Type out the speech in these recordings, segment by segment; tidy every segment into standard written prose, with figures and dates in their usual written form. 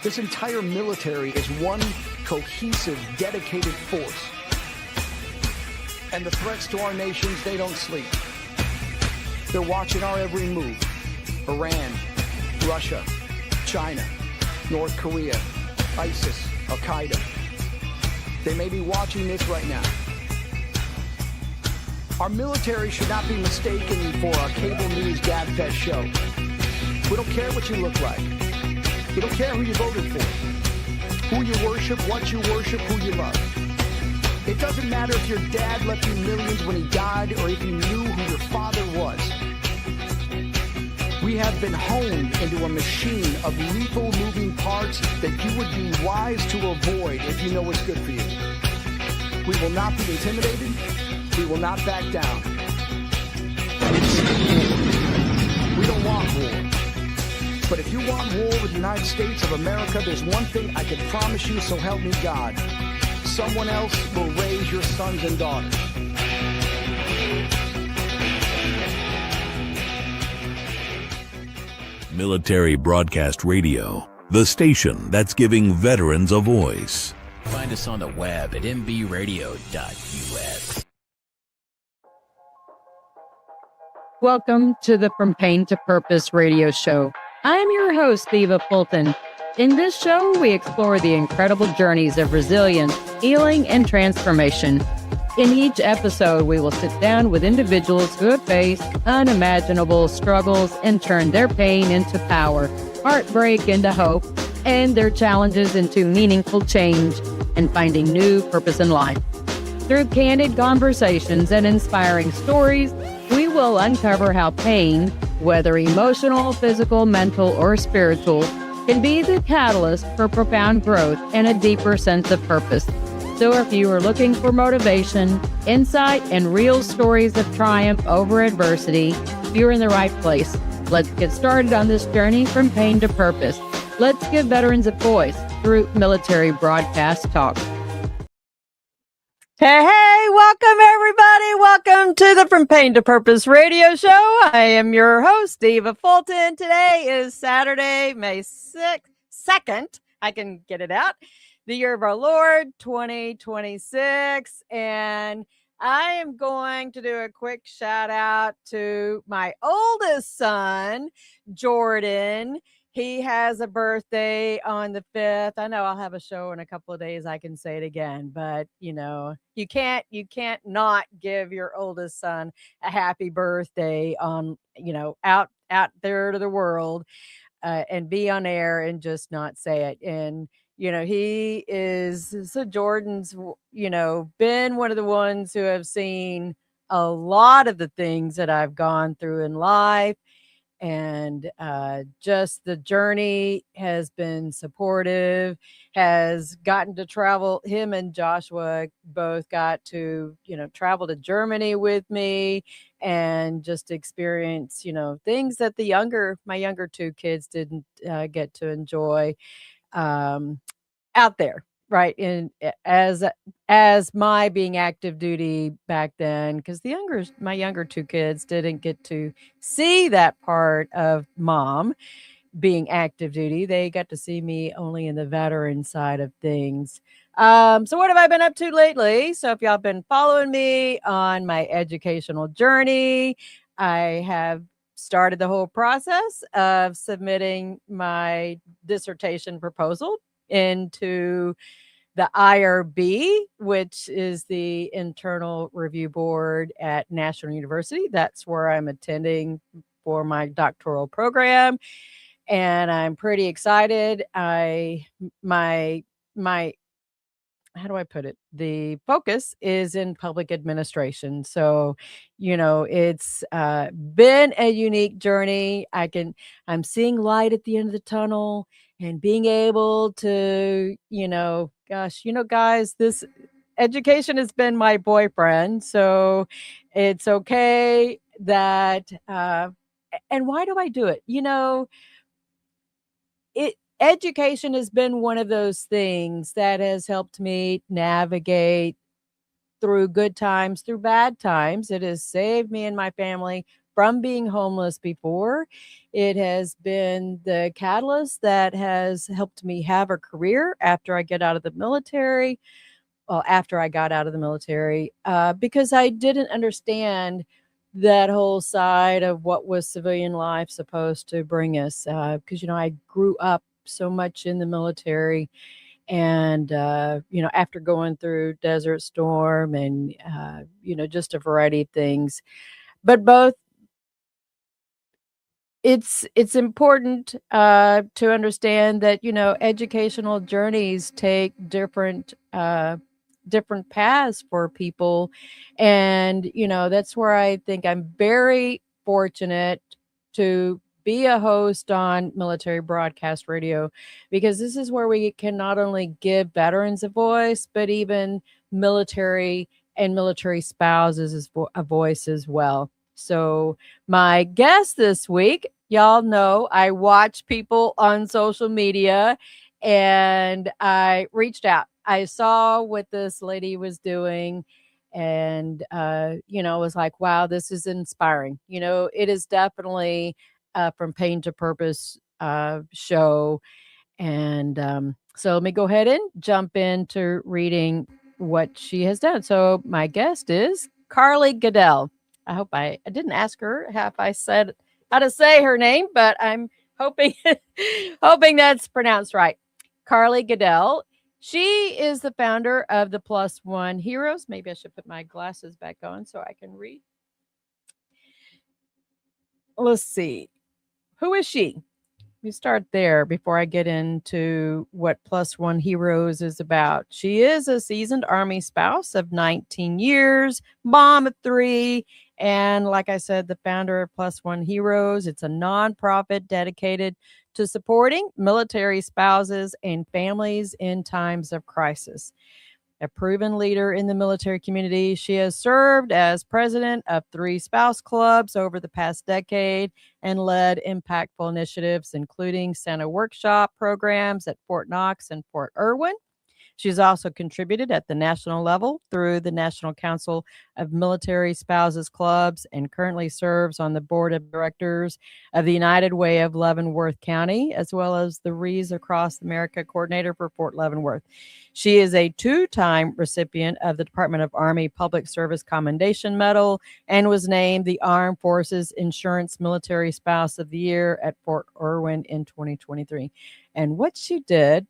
This entire military is one cohesive, dedicated force. And the threats to our nations, they don't sleep. They're watching our every move. Iran, Russia, China, North Korea, ISIS, Al-Qaeda. They may be watching this right now. Our military should not be mistaken for a cable news gabfest show. We don't care what you look like. We don't care who you voted for, who you worship, what you worship, who you love. It doesn't matter if your dad left you millions when he died or if you knew who your father was. We have been honed into a machine of lethal moving parts that you would be wise to avoid if you know what's good for you. We will not be intimidated. We will not back down. We don't want war. But if you want war with the United States of America, there's one thing I can promise you, so help me God. Someone else will raise your sons and daughters. Military Broadcast Radio, the station that's giving veterans a voice. Find us on the web at mbradio.us. Welcome to the From Pain to Purpose radio show. I'm your host, Eva Fulton. In this show, we explore the incredible journeys of resilience, healing, and transformation. In each episode, we will sit down with individuals who have faced unimaginable struggles and turned their pain into power, heartbreak into hope, and their challenges into meaningful change and finding new purpose in life. Through candid conversations and inspiring stories, we will uncover how pain, whether emotional, physical, mental, or spiritual, can be the catalyst for profound growth and a deeper sense of purpose. So if you are looking for motivation, insight, and real stories of triumph over adversity, you're in the right place. Let's get started on this journey from pain to purpose. Let's give veterans a voice through Military Broadcast Talk. Hey, welcome everybody. Welcome to the From Pain to Purpose radio show. I am your host, Eva Fulton. Today is Saturday, May 2nd. I can get it out. The year of our Lord, 2026. And I am going to do a quick shout out to my oldest son, Jordan. He has a birthday on the 5th. I know I'll have a show in a couple of days. I can say it again, but you know, you can't not give your oldest son a happy birthday on, you know, out there to the world, and be on air and just not say it. And you know, Jordan's, you know, been one of the ones who have seen a lot of the things that I've gone through in life. And just the journey has been supportive, has gotten to travel. Him and Joshua both got to, you know, travel to Germany with me and just experience, you know, things that my younger two kids didn't get to enjoy out there, right? And as my being active duty back then, because my younger two kids didn't get to see that part of mom being active duty. They got to see me only in the veteran side of things. So what have I been up to lately? So if y'all been following me on my educational journey, I have started the whole process of submitting my dissertation proposal into the IRB, which is the Internal Review Board at National University. That's where I'm attending for my doctoral program. And I'm pretty excited. My how do I put it? The focus is in public administration. So, you know, it's been a unique journey. I'm seeing light at the end of the tunnel and being able to, you know, gosh, you know, guys, this education has been my boyfriend. So it's okay that, and why do I do it? You know, education has been one of those things that has helped me navigate through good times, through bad times. It has saved me and my family from being homeless before. It has been the catalyst that has helped me have a career after I get out of the military. Well, after I got out of the military, because I didn't understand that whole side of what was civilian life supposed to bring us. Because, I grew up so much in the military, and after going through Desert Storm and just a variety of things, but both, it's important to understand that educational journeys take different paths for people, and that's where I think I'm very fortunate to be a host on Military Broadcast Radio, because this is where we can not only give veterans a voice, but even military and military spouses a voice as well. So my guest this week, y'all know I watch people on social media, and I reached out. I saw what this lady was doing, and was like, wow, this is inspiring. It is definitely From Pain to Purpose show. And so let me go ahead and jump into reading what she has done. So my guest is Carly Goodell. I hope I didn't ask her if I said how to say her name, but I'm hoping hoping that's pronounced right. Carly Goodell. She is the founder of the Plus One Heroes. Maybe I should put my glasses back on so I can read. Let's see. Who is she? We start there before I get into what Plus One Heroes is about. She is a seasoned Army spouse of 19 years, mom of 3, and like I said, the founder of Plus One Heroes. It's a nonprofit dedicated to supporting military spouses and families in times of crisis. A proven leader in the military community, she has served as president of 3 spouse clubs over the past decade and led impactful initiatives, including Santa workshop programs at Fort Knox and Fort Irwin. She's also contributed at the national level through the National Council of Military Spouses Clubs, and currently serves on the board of directors of the United Way of Leavenworth County, as well as the Wreaths Across America coordinator for Fort Leavenworth. She is a 2-time recipient of the Department of Army Public Service Commendation Medal and was named the Armed Forces Insurance Military Spouse of the Year at Fort Irwin in 2023. And what she did,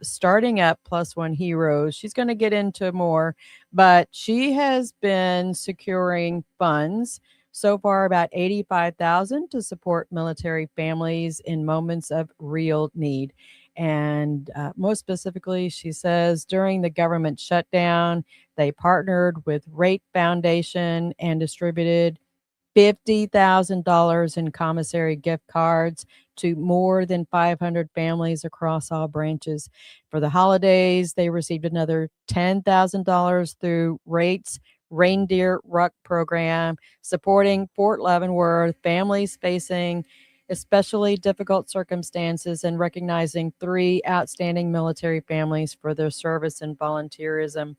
starting up Plus One Heroes, she's going to get into more, but she has been securing funds so far, about $85,000, to support military families in moments of real need. And most specifically, she says during the government shutdown, they partnered with Rate Foundation and distributed $50,000 in commissary gift cards to more than 500 families across all branches. For the holidays, they received another $10,000 through Rate's Reindeer Ruck program, supporting Fort Leavenworth families facing especially difficult circumstances and recognizing 3 outstanding military families for their service and volunteerism.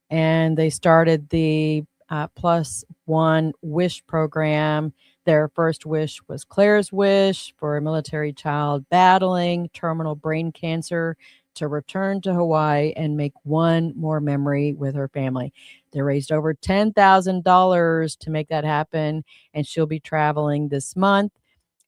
And they started the Plus One Wish program. Their first wish was Claire's wish for a military child battling terminal brain cancer to return to Hawaii and make one more memory with her family. They raised over $10,000 to make that happen, and she'll be traveling this month.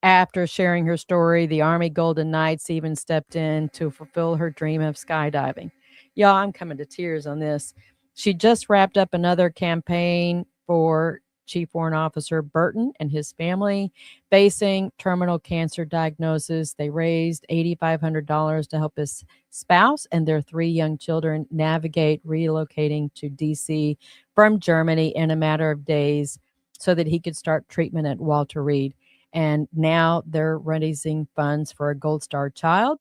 After sharing her story, the Army Golden Knights even stepped in to fulfill her dream of skydiving. Y'all, I'm coming to tears on this. She just wrapped up another campaign for Chief Warrant Officer Burton and his family facing terminal cancer diagnosis. They raised $8,500 to help his spouse and their 3 young children navigate relocating to D.C. from Germany in a matter of days so that he could start treatment at Walter Reed. And now they're raising funds for a Gold Star child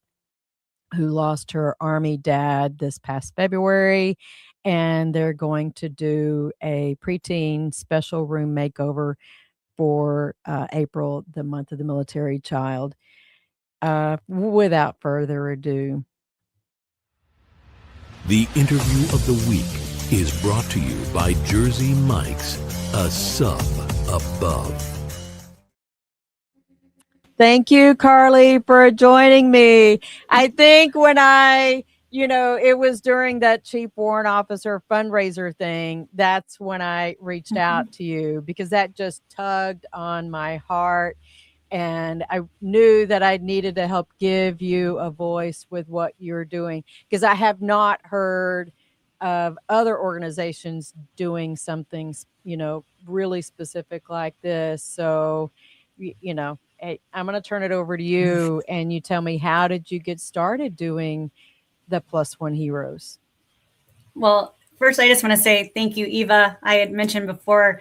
who lost her Army dad this past February. And they're going to do a preteen special room makeover for April, the month of the military child. Without further ado. The interview of the week is brought to you by Jersey Mike's, a sub above. Thank you, Carly, for joining me. I think when it was during that cheap warrant officer fundraiser thing, that's when I reached out to you, because that just tugged on my heart. And I knew that I needed to help give you a voice with what you're doing, because I have not heard of other organizations doing something, really specific like this. So, hey, I'm going to turn it over to you, and you tell me, how did you get started doing the Plus One Heroes? Well, first, I just want to say thank you, Eva. I had mentioned before,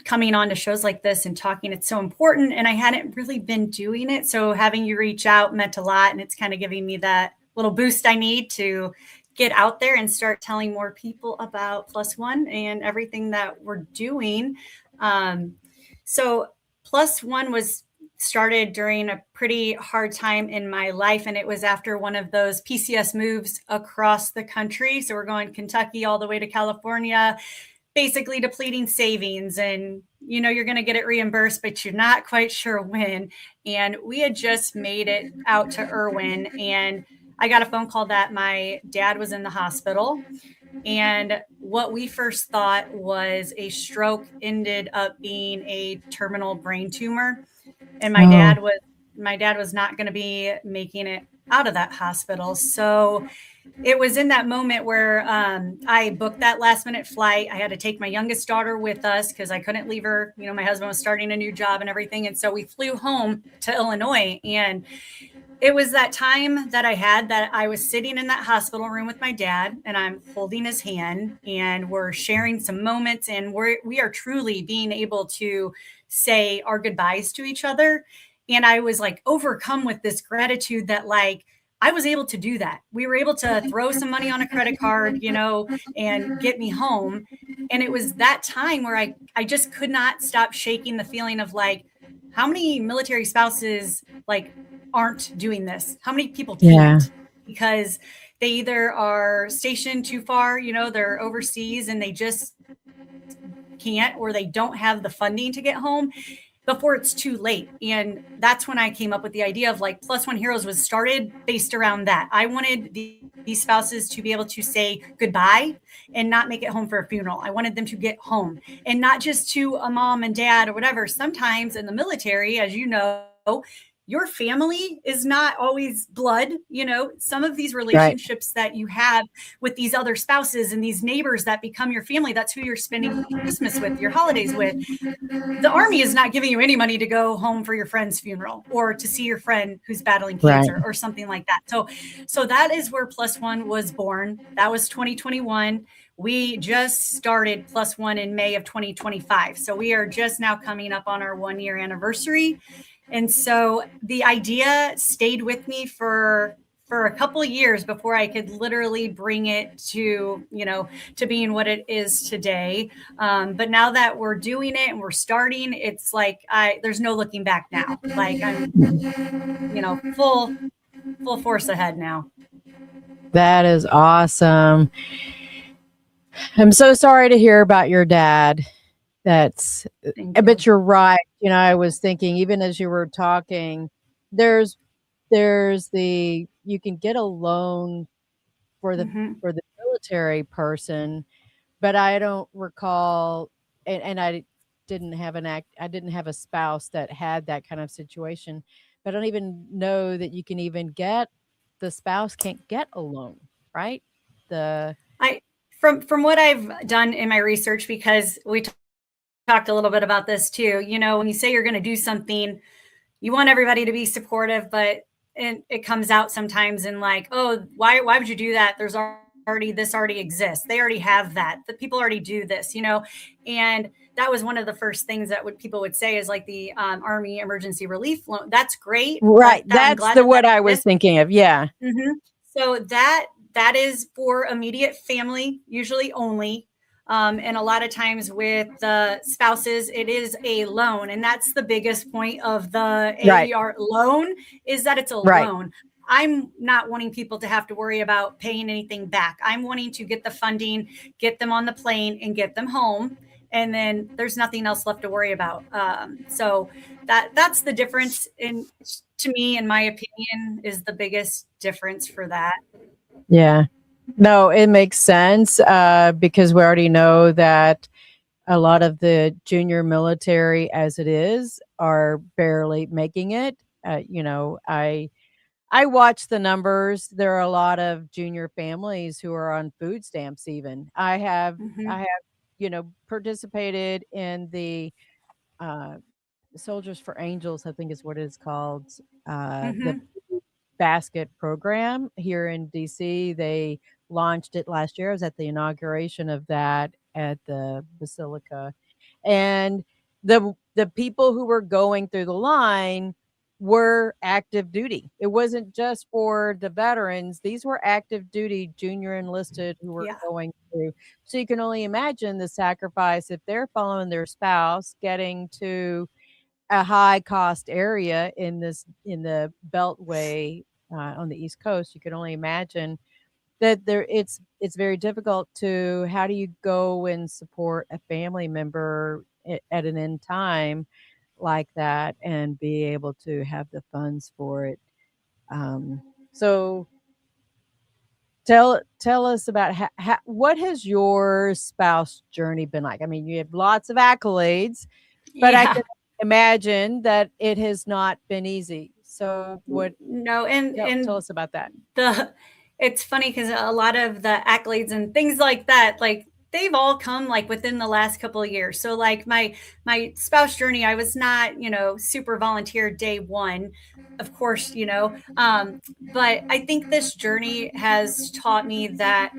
coming on to shows like this and talking, it's so important. And I hadn't really been doing it. So having you reach out meant a lot. And it's kind of giving me that little boost I need to get out there and start telling more people about Plus One and everything that we're doing. So Plus One was started during a pretty hard time in my life. And it was after one of those PCS moves across the country. So we're going Kentucky all the way to California, basically depleting savings, and you're going to get it reimbursed, but you're not quite sure when. And we had just made it out to Irwin, and I got a phone call that my dad was in the hospital. And what we first thought was a stroke ended up being a terminal brain tumor. And my dad was not going to be making it out of that hospital. So it was in that moment where I booked that last minute flight. I had to take my youngest daughter with us because I couldn't leave her. My husband was starting a new job and everything. And so we flew home to Illinois. And it was that time that I was sitting in that hospital room with my dad, and I'm holding his hand, and we're sharing some moments, and we are truly being able to say our goodbyes to each other. And I was like overcome with this gratitude that I was able to do that. We were able to throw some money on a credit card, and get me home. And it was that time where I just could not stop shaking the feeling of how many military spouses aren't doing this? How many people can't? Because they either are stationed too far, they're overseas and they just can't, or they don't have the funding to get home before it's too late. And that's when I came up with the idea of Plus One Heroes was started based around that. I wanted these spouses to be able to say goodbye and not make it home for a funeral. I wanted them to get home, and not just to a mom and dad or whatever. Sometimes in the military, as you know, your family is not always blood. Some of these relationships that you have with these other spouses and these neighbors that become your family, that's who you're spending Christmas with, your holidays with. The Army is not giving you any money to go home for your friend's funeral or to see your friend who's battling cancer or something like that. So that is where Plus One was born. That was 2021. We just started Plus One in May of 2025. So we are just now coming up on our 1-year anniversary. And so the idea stayed with me for a couple of years before I could literally bring it to being what it is today. But now that we're doing it and we're starting, it's there's no looking back now. I'm, full force ahead now. That is awesome. I'm so sorry to hear about your dad. But you're right. I was thinking, even as you were talking, there's you can get a loan for the military person, but I don't recall, and I didn't have a spouse that had that kind of situation, but I don't even know that you can even the spouse can't get a loan, right? From what I've done in my research, because we talked a little bit about this too. When you say you're going to do something, you want everybody to be supportive, but it comes out sometimes in oh, why would you do that? This already exists. They already have that. The people already do this, and that was one of the first things that people would say is the Army Emergency Relief Loan. That's great. Right. That's what I was thinking of. Yeah. Mm-hmm. So that is for immediate family, usually only. And a lot of times with the spouses, it is a loan. And that's the biggest point of the AER loan, is that it's a loan. I'm not wanting people to have to worry about paying anything back. I'm wanting to get the funding, get them on the plane, and get them home. and then there's nothing else left to worry about. So that's the difference in, to me, in my opinion, is the biggest difference for that. Yeah. No, it makes sense because we already know that a lot of the junior military, as it is, are barely making it. I watch the numbers. There are a lot of junior families who are on food stamps. Even I Mhm. have participated in the uh, Soldiers for Angels, I think is what it's called. The Mhm. basket program here in DC. They launched it last year. I was at the inauguration of that at the Basilica. And the people who were going through the line were active duty. It wasn't just for the veterans. These were active duty junior enlisted who were Yeah. going through. So you can only imagine the sacrifice if they're following their spouse getting to a high cost area in the beltway on the East Coast. You can only imagine that it's very difficult to how do you go and support a family member at an end time like that and be able to have the funds for it. Um, so tell us about what has your spouse journey been like? I mean, you have lots of accolades, but I Yeah. can imagine that it has not been easy. So what No, tell and us about that. the it's funny because a lot of the accolades and things like that, like they've all come like within the last couple of years. So like my spouse journey, I was not, super volunteer day one, of course, but I think this journey has taught me that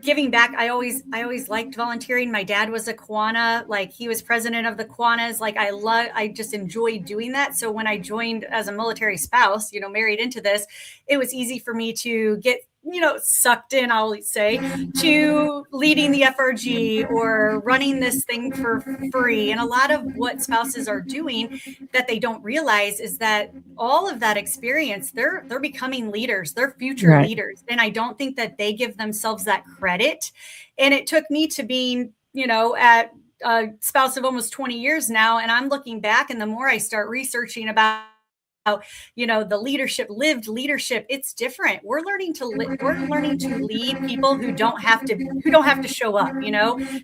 giving back, I always liked volunteering. My dad was a Kiwanis, like he was president of the Kiwanis. Like I just enjoyed doing that. So when I joined as a military spouse, married into this, it was easy for me to get sucked in, I'll say, to leading the FRG or running this thing for free. And a lot of what spouses are doing that they don't realize is that all of that experience, they're becoming leaders, they're future Right. leaders, and I don't think that they give themselves that credit. And it took me to being, at a spouse of almost 20 years now, and I'm looking back, and the more I start researching about the lived leadership, it's different. We're learning to lead people who don't have to show up,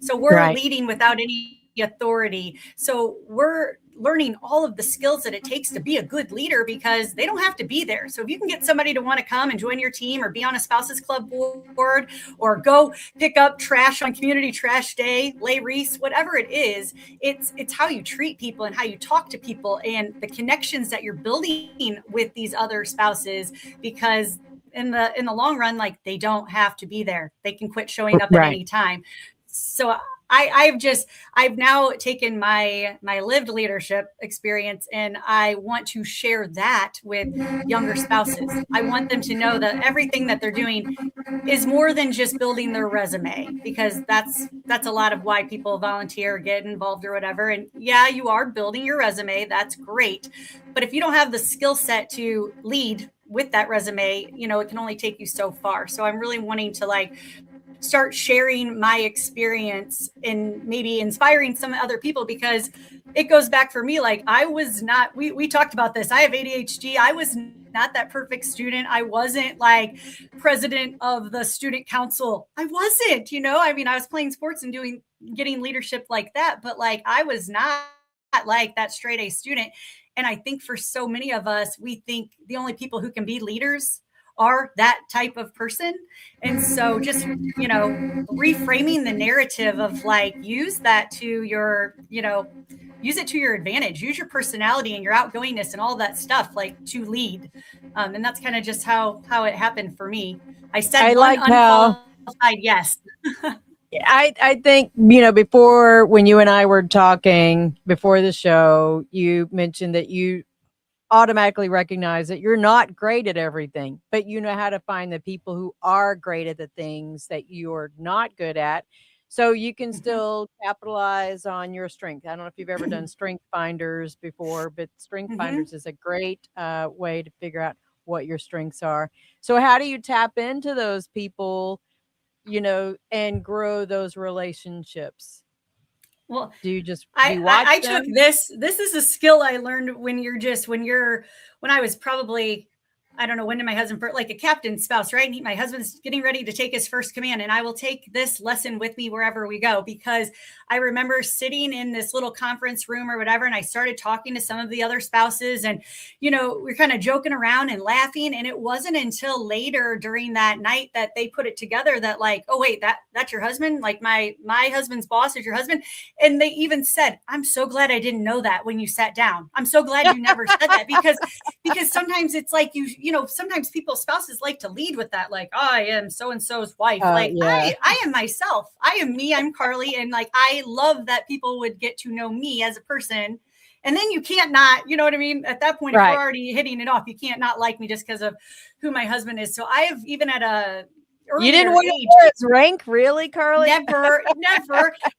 so we're Right. leading without any authority. So we're learning all of the skills that it takes to be a good leader because they don't have to be there. So if you can get somebody to want to come and join your team or be on a spouses club board or go pick up trash on community trash day, lay wreaths, whatever it is, it's how you treat people and how you talk to people and the connections that you're building with these other spouses, because in the long run, like, they don't have to be there. They can quit showing up at Right. any time. So I've now taken my lived leadership experience and I want to share that with younger spouses. I want them to know that everything that they're doing is more than just building their resume, because that's a lot of why people volunteer, get involved or whatever. And yeah, you are building your resume. That's great. But if you don't have the skill set to lead with that resume, it can only take you so far. So I'm really wanting to start sharing my experience and maybe inspiring some other people, because it goes back for me. Like, I was not, we talked about this. I have ADHD. I was not that perfect student. I wasn't like president of the student council. I wasn't, I mean, I was playing sports and getting leadership like that, but like, I was not like that straight A student. And I think for so many of us, we think the only people who can be leaders are that type of person. And so just, reframing the narrative of like, use that to your, use it to your advantage, use your personality and your outgoingness and all that stuff, like, to lead. And that's kind of just how it happened for me. I I said one liked how unqualified yes. I think, before when you and I were talking before the show, you mentioned that you automatically recognize that you're not great at everything, but you know how to find the people who are great at the things that you're not good at. So you can Mhm. still capitalize on your strength. I don't know if you've ever done strength finders before, but strength Mhm. finders is a great way to figure out what your strengths are. So how do you tap into those people, and grow those relationships? Well, Do you just do I, you I watch I them? took this. This is a skill I learned when I was probably, I don't know, when did my husband, like a captain's spouse, right? My husband's getting ready to take his first command, and I will take this lesson with me wherever we go, because I remember sitting in this little conference room or whatever, and I started talking to some of the other spouses, and we're kind of joking around and laughing, and it wasn't until later during that night that they put it together that, like, oh wait, that's your husband, like my husband's boss is your husband. And they even said, I'm so glad I didn't know that when you sat down. I'm so glad you never said that, because sometimes it's like sometimes people's spouses like to lead with that, like, oh, I am so and so's wife. Like, Yeah. I am myself. I am me. I'm Carly. And like, I love that people would get to know me as a person. And then you can't not, you know what I mean? At that point, if Right. we're already hitting it off, you can't not like me just because of who my husband is. So I have, even at a You didn't earlier want to age, wear his rank, really, Carly? never.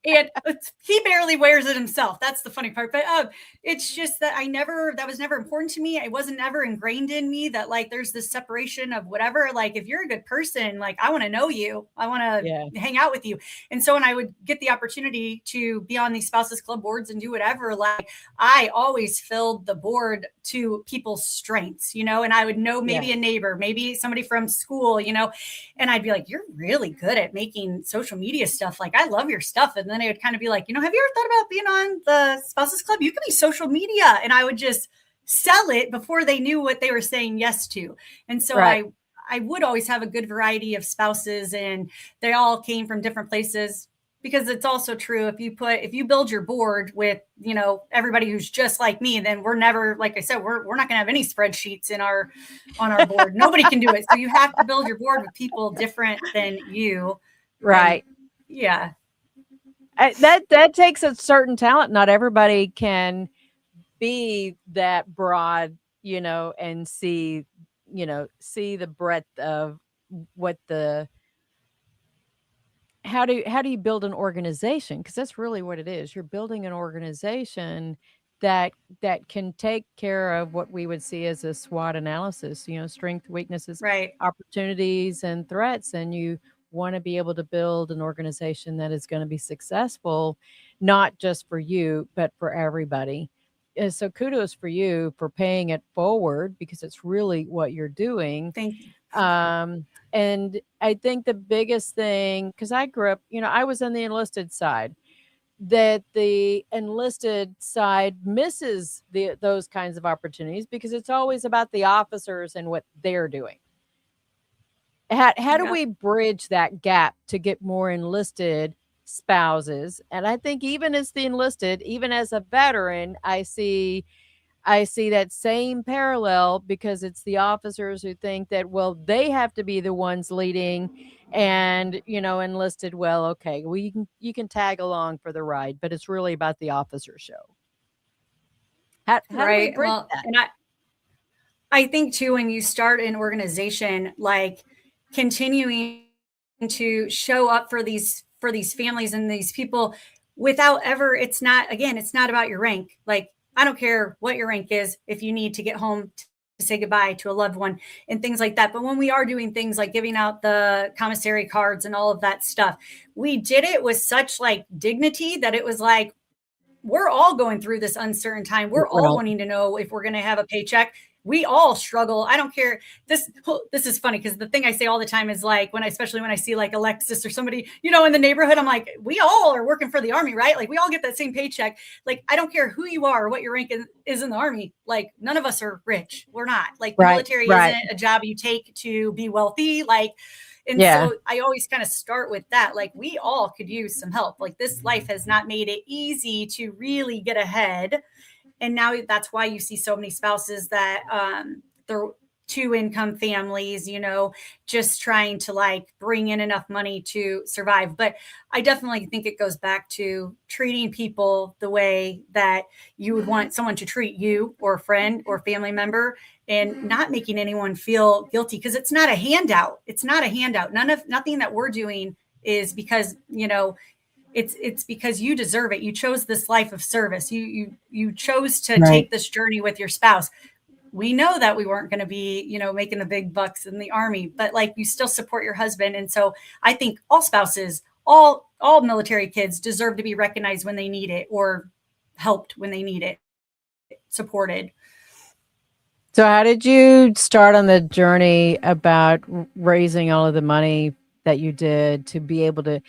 And he barely wears it himself. That's the funny part. But it's just that that was never important to me. It wasn't ever ingrained in me that, like, there's this separation of whatever. Like, if you're a good person, like, I want to know you. I want to hang out with you. And so when I would get the opportunity to be on these spouses club boards and do whatever, like, I always filled the board to people's strengths, and I would know maybe a neighbor, maybe somebody from school, and I'd be like, you're really good at making social media stuff. Like, I love your stuff. And then I would kind of be like, have you ever thought about being on the spouses club? You could be social media. And I would just sell it before they knew what they were saying yes to. And so I would always have a good variety of spouses, and they all came from different places. Because it's also true, if you build your board with, everybody who's just like me, then we're never, like I said, we're not going to have any spreadsheets on our board. Nobody can do it. So you have to build your board with people different than you. Right. And, yeah. That takes a certain talent. Not everybody can be that broad, and see the breadth of what how do you build an organization? Because that's really what it is. You're building an organization that can take care of what we would see as a SWOT analysis, strength, weaknesses, Right. opportunities, and threats. And you want to be able to build an organization that is going to be successful, not just for you, but for everybody. And so kudos for you for paying it forward, because it's really what you're doing. Thank you. And I think the biggest thing, because I grew up, I was on the enlisted side, that the enlisted side misses those kinds of opportunities because it's always about the officers and what they're doing. How do we bridge that gap to get more enlisted spouses? And I think even as the enlisted, even as a veteran, I see that same parallel, because it's the officers who think that, well, they have to be the ones leading, and enlisted, well, okay, well, you can tag along for the ride, but it's really about the officer show. How do we bridge that? And I think too, when you start an organization, like, continuing to show up for these families and these people without ever, it's not about your rank. Like, I don't care what your rank is, if you need to get home to say goodbye to a loved one and things like that. But when we are doing things like giving out the commissary cards and all of that stuff, we did it with such, like, dignity that it was like, we're all going through this uncertain time. We're all wanting to know if we're going to have a paycheck. We all struggle. I don't care. This is funny, because the thing I say all the time is, like, especially when I see, like, Alexis or somebody, in the neighborhood, I'm like, we all are working for the Army, right? Like, we all get that same paycheck. Like, I don't care who you are or what your rank is in the Army. Like, none of us are rich. We're not. Like, the military isn't a job you take to be wealthy. Like, and so I always kind of start with that. Like, we all could use some help. Like, this life has not made it easy to really get ahead. And now that's why you see so many spouses that they're 2-income families, just trying to, like, bring in enough money to survive. But I definitely think it goes back to treating people the way that you would want someone to treat you, or a friend or family member, and not making anyone feel guilty, because it's not a handout. It's not a handout. Nothing that we're doing is because, it's because you deserve it. You chose this life of service. You chose to take this journey with your spouse. We know that we weren't going to be, making the big bucks in the Army, but, like, you still support your husband. And so I think all spouses all military kids deserve to be recognized when they need it, or helped when they need it, supported. So how did you start on the journey about raising all of the money that you did to be able to,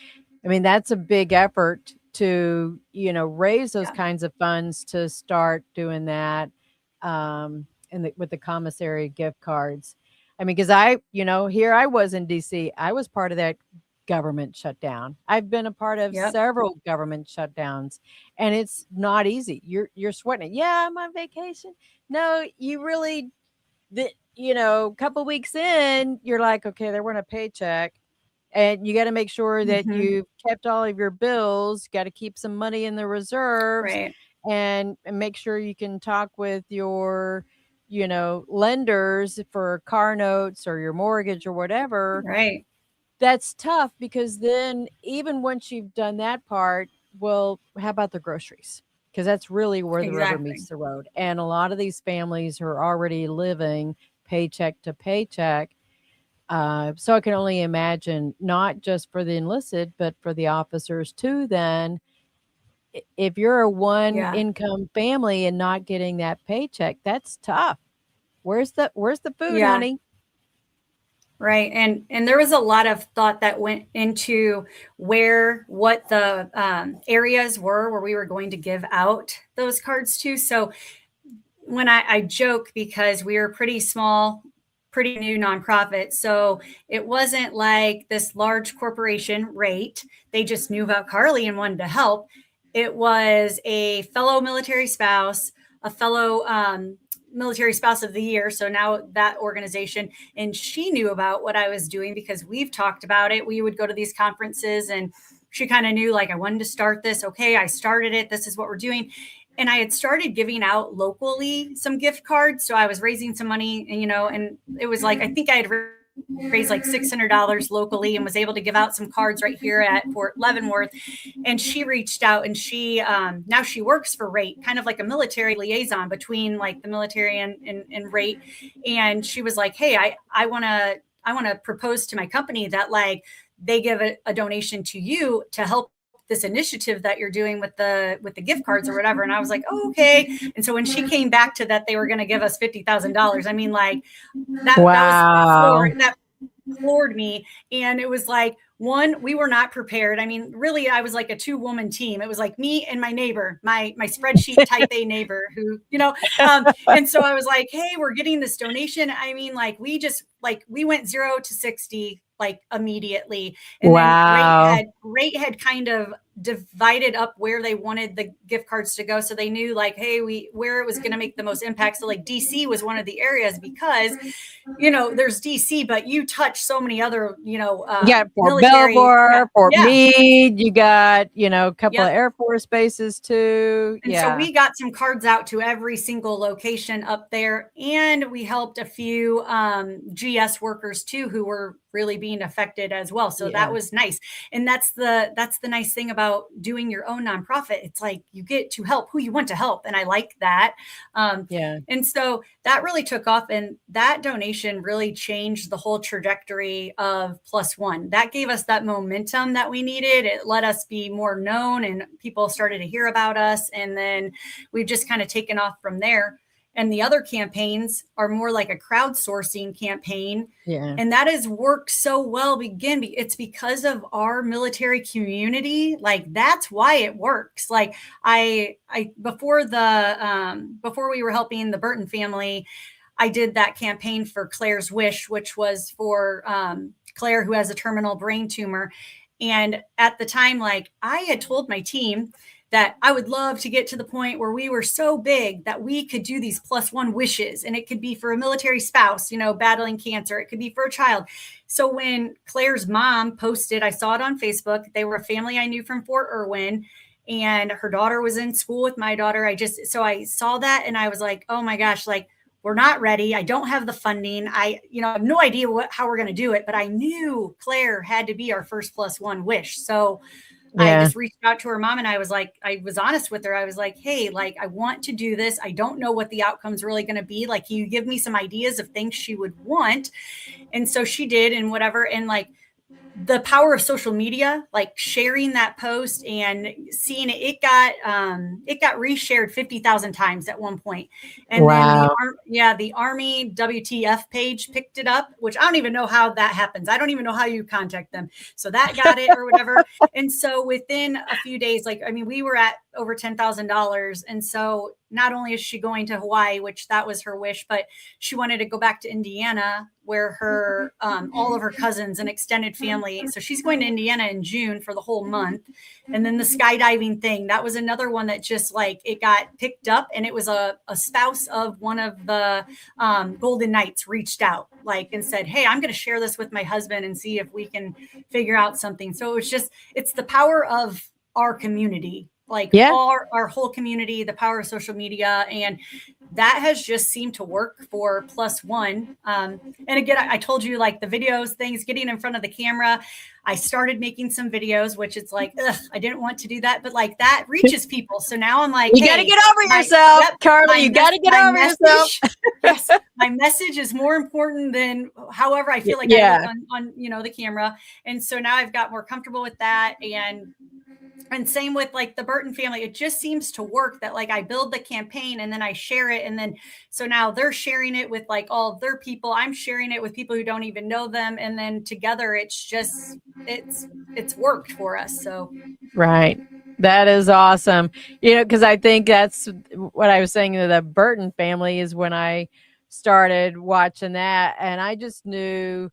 I mean, that's a big effort to, raise those Yeah. kinds of funds to start doing that, with the commissary gift cards. I mean, because here I was in DC, I was part of that government shutdown. I've been a part of Yep. several government shutdowns, and it's not easy. You're sweating it. Yeah, I'm on vacation. No, you really, a couple weeks in, you're like, okay, they want a paycheck, and you got to make sure that Mhm. you've kept all of your bills. Got to keep some money in the reserves, Right. and make sure you can talk with your, lenders for car notes or your mortgage or whatever. Right. That's tough, because then even once you've done that part, well, how about the groceries? Because that's really where the rubber Exactly. meets the road. And a lot of these families are already living paycheck to paycheck. So I can only imagine, not just for the enlisted, but for the officers too. Then, if you're a one Yeah. income family and not getting that paycheck, that's tough. Where's the food, Yeah. honey? Right. And there was a lot of thought that went into what the areas were where we were going to give out those cards to. So when I joke, because we were pretty small, pretty new nonprofit. So it wasn't like this large corporation rate. They just knew about Carly and wanted to help. It was a fellow military spouse, a fellow military spouse of the year. So now that organization, and she knew about what I was doing because we've talked about it. We would go to these conferences, and she kind of knew, like, I wanted to start this. Okay, I started it. This is what we're doing. And I had started giving out locally some gift cards. So I was raising some money, and, and it was like, I think I had raised like $600 locally and was able to give out some cards right here at Fort Leavenworth. And she reached out, and she, now she works for RATE, kind of like a military liaison between like the military and RATE. And she was like, hey, I want to propose to my company that, like, they give a donation to you to help this initiative that you're doing with the gift cards or whatever. And I was like, oh, okay. And so when she came back to that, they were going to give us $50,000. I mean, like, Wow. that floored me. And it was like, one, we were not prepared. I mean, really, I was like a 2-woman team. It was like me and my neighbor, my spreadsheet type A neighbor who, and so I was like, hey, we're getting this donation. I mean, like, we went 0 to 60 like immediately. And Wow. then RATE had kind of divided up where they wanted the gift cards to go. So they knew, like, hey, where it was going to make the most impact. So like DC was one of the areas, because, there's DC, but you touch so many other, Fort military. Belvoir, Fort Yeah. Meade. You got, a couple Yep. of Air Force bases too. And so we got some cards out to every single location up there. And we helped a few GS workers too, who were really being affected as well. So that was nice. And that's the nice thing about doing your own nonprofit. It's like you get to help who you want to help. And I like that. And so that really took off, and that donation really changed the whole trajectory of Plus One. That gave us that momentum that we needed. It let us be more known, and people started to hear about us. And then we've just kind of taken off from there. And the other campaigns are more like a crowdsourcing campaign. Yeah. And that has worked so well. It's because of our military community. Like, that's why it works. Like, before we were helping the Burton family, I did that campaign for Claire's Wish, which was for Claire, who has a terminal brain tumor. And at the time, like, I had told my team that I would love to get to the point where we were so big that we could do these Plus One wishes. And it could be for a military spouse, battling cancer. It could be for a child. So when Claire's mom posted, I saw it on Facebook. They were a family I knew from Fort Irwin, and her daughter was in school with my daughter. So I saw that, and I was like, oh my gosh, like, we're not ready. I don't have the funding. I have no idea how we're going to do it, but I knew Claire had to be our first Plus One wish. So I just reached out to her mom, and I was honest with her. I was like, hey, like, I want to do this. I don't know what the outcome's really going to be. Like, can you give me some ideas of things she would want? And so she did, and whatever. And like, the power of social media, like sharing that post and seeing it got reshared 50,000 times at one point. And Wow. then the Army WTF page picked it up, which I don't even know how that happens. I don't even know how you contact them. So that got it or whatever. And so within a few days, like, I mean, we were at over $10,000. And so not only is she going to Hawaii, which that was her wish, but she wanted to go back to Indiana where her, all of her cousins and extended family. So she's going to Indiana in June for the whole month. And then the skydiving thing, that was another one that just like, it got picked up, and it was a spouse of one of the Golden Knights reached out like and said, hey, I'm going to share this with my husband and see if we can figure out something. So it was just, it's the power of our community, like our whole community, the power of social media. And that has just seemed to work for Plus One. And again, I told you, like the videos, things, getting in front of the camera. I started making some videos, which it's like, I didn't want to do that, but like that reaches people. So now I'm like, you got to get over yourself, Carly. You got to get over yourself. Yes, my message is more important than however I feel like I look on the camera. And so now I've got more comfortable with that. And same with like the Burton family. It just seems to work that like I build the campaign and then I share it. And then, so now they're sharing it with like all of their people. I'm sharing it with people who don't even know them. And then together it's just, it's worked for us. So. Right. That is awesome. Cause I think that's what I was saying to the Burton family is when I started watching that, and I just knew,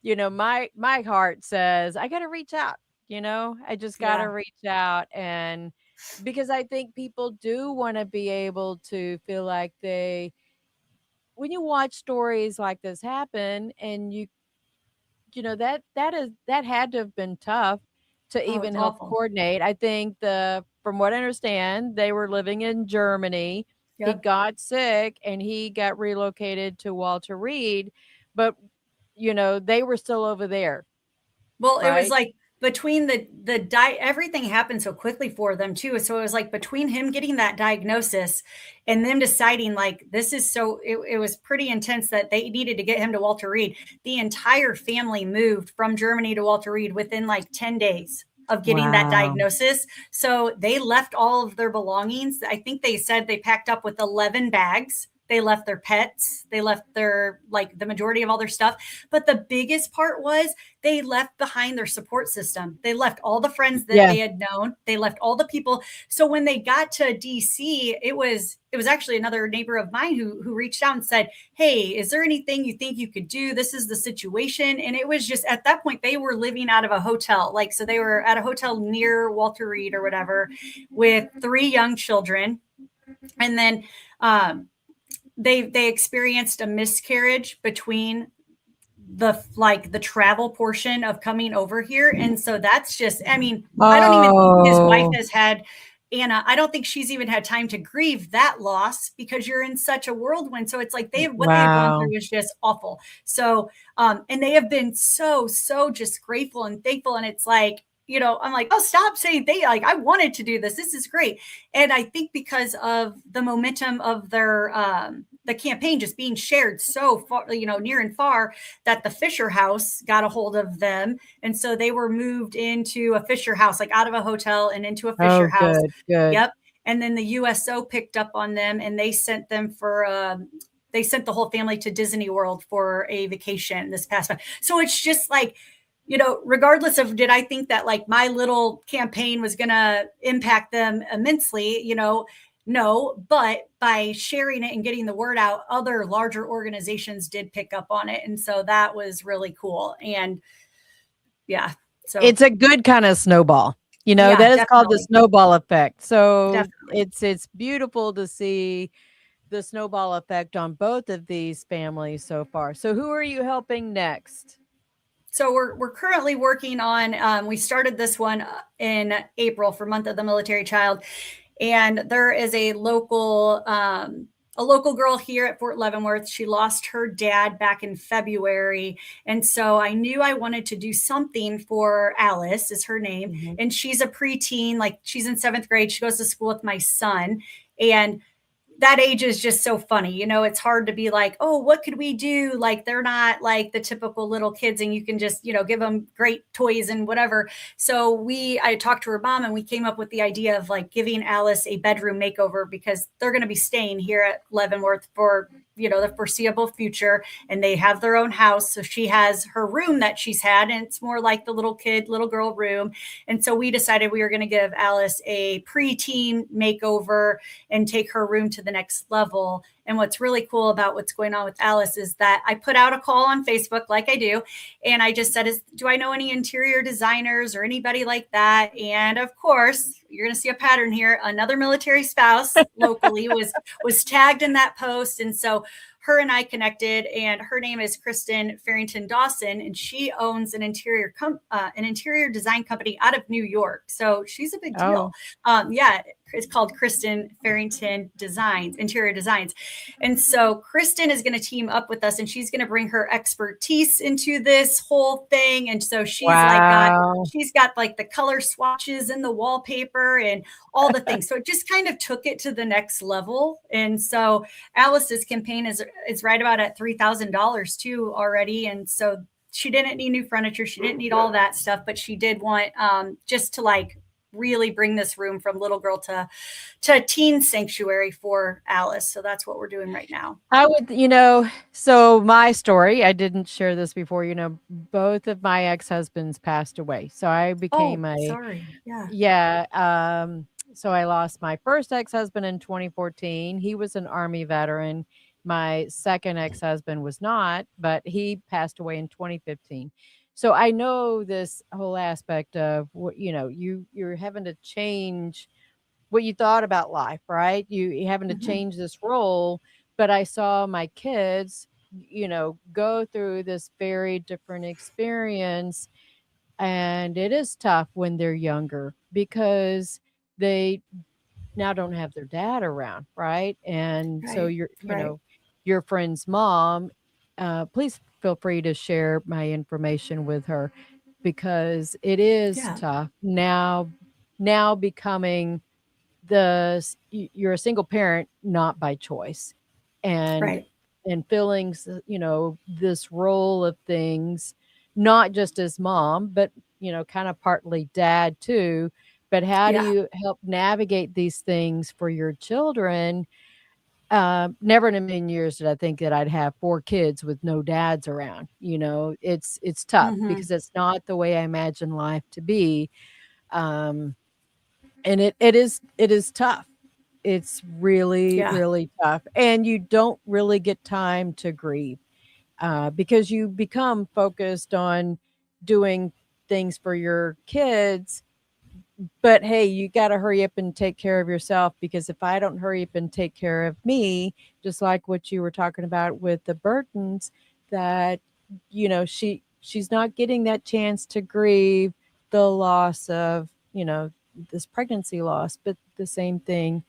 my heart says, I got to reach out. I just got to reach out, and because I think people do want to be able to feel like when you watch stories like this happen, and that had to have been tough to even help coordinate. I think from what I understand, they were living in Germany. Yep. He got sick and he got relocated to Walter Reed, but they were still over there. Well, right? It was like, between everything happened so quickly for them too. So it was like between him getting that diagnosis and them deciding like, this is it was pretty intense that they needed to get him to Walter Reed. The entire family moved from Germany to Walter Reed within like 10 days of getting that diagnosis. So they left all of their belongings. I think they said they packed up with 11 bags. They left their pets. They left their, like the majority of all their stuff. But the biggest part was they left behind their support system. They left all the friends that they had known. They left all the people. So when they got to DC, it was actually another neighbor of mine who reached out and said, hey, is there anything you think you could do? This is the situation. And it was just at that point, they were living out of a hotel. Like, so they were at a hotel near Walter Reed or whatever with 3 young children. And then, they experienced a miscarriage between the travel portion of coming over here. And so that's just, I mean, I don't even think his wife has had, Anna, I don't think she's even had time to grieve that loss because you're in such a whirlwind. So it's like what they have gone through is just awful. So, and they have been so just grateful and thankful. And it's like, I'm like, oh, stop saying I wanted to do this. This is great. And I think because of the momentum of their, the campaign just being shared so far, near and far, that the Fisher House got a hold of them. And so they were moved into a Fisher House, like out of a hotel and into a Fisher House. Good. Yep. And then the USO picked up on them and they sent them they sent the whole family to Disney World for a vacation this past month. So it's just like, regardless of did I think that like my little campaign was going to impact them immensely, no, but by sharing it and getting the word out, other larger organizations did pick up on it. And so that was really cool. And so it's a good kind of snowball, that is called the snowball effect. So it's beautiful to see the snowball effect on both of these families so far. So who are you helping next? So we're currently working on, we started this one in April for Month of the Military Child. And there is a local girl here at Fort Leavenworth. She lost her dad back in February. And so I knew I wanted to do something for Alice is her name. Mm-hmm. And she's a preteen, like she's in 7th grade. She goes to school with my son. And that age is just so funny. You know, it's hard to be like, oh, what could we do? Like, they're not like the typical little kids and you can just, you know, give them great toys and whatever. So I talked to her mom and we came up with the idea of like giving Alice a bedroom makeover because they're going to be staying here at Leavenworth for, you know, the foreseeable future, and they have their own house. So she has her room that she's had, and it's more like the little girl room. And so we decided we were going to give Alice a preteen makeover and take her room to the next level. And what's really cool about what's going on with Alice is that I put out a call on Facebook like I do. And I just said, do I know any interior designers or anybody like that? And of course, you're going to see a pattern here. Another military spouse locally was tagged in that post. And so her and I connected, and her name is Kristen Farrington Dawson, and she owns an interior design company out of New York. So she's a big deal. Yeah, it's called Kristen Farrington Interior Designs. And so Kristen is going to team up with us, and she's going to bring her expertise into this whole thing. And so she's got like the color swatches and the wallpaper and all the things. So it just kind of took it to the next level. And so Alice's campaign is right about at $3,000 too already. And so she didn't need new furniture. She didn't need all that stuff, but she did want just to like really bring this room from little girl to teen sanctuary for Alice. So that's what we're doing right now. I would, so my story, I didn't share this before, both of my ex-husbands passed away. So I became sorry. So I lost my first ex-husband in 2014. He was an Army veteran. My second ex-husband was not, but he passed away in 2015. So I know this whole aspect of what, you're having to change what you thought about life, right? You're having to change this role. But I saw my kids, go through this very different experience. And it is tough when they're younger because they now don't have their dad around, right? And so your friend's mom, please feel free to share my information with her because it is tough now becoming you're a single parent, not by choice, and filling, this role of things, not just as mom, but, kind of partly dad too. But how do you help navigate these things for your children? Never in a million years did I think that I'd have 4 kids with no dads around. It's tough because it's not the way I imagine life to be. And it is tough. It's really, really tough. And you don't really get time to grieve because you become focused on doing things for your kids. But hey, you got to hurry up and take care of yourself, because if I don't hurry up and take care of me, just like what you were talking about with the Burtons, that, she's not getting that chance to grieve the loss of, this pregnancy loss, but the same thing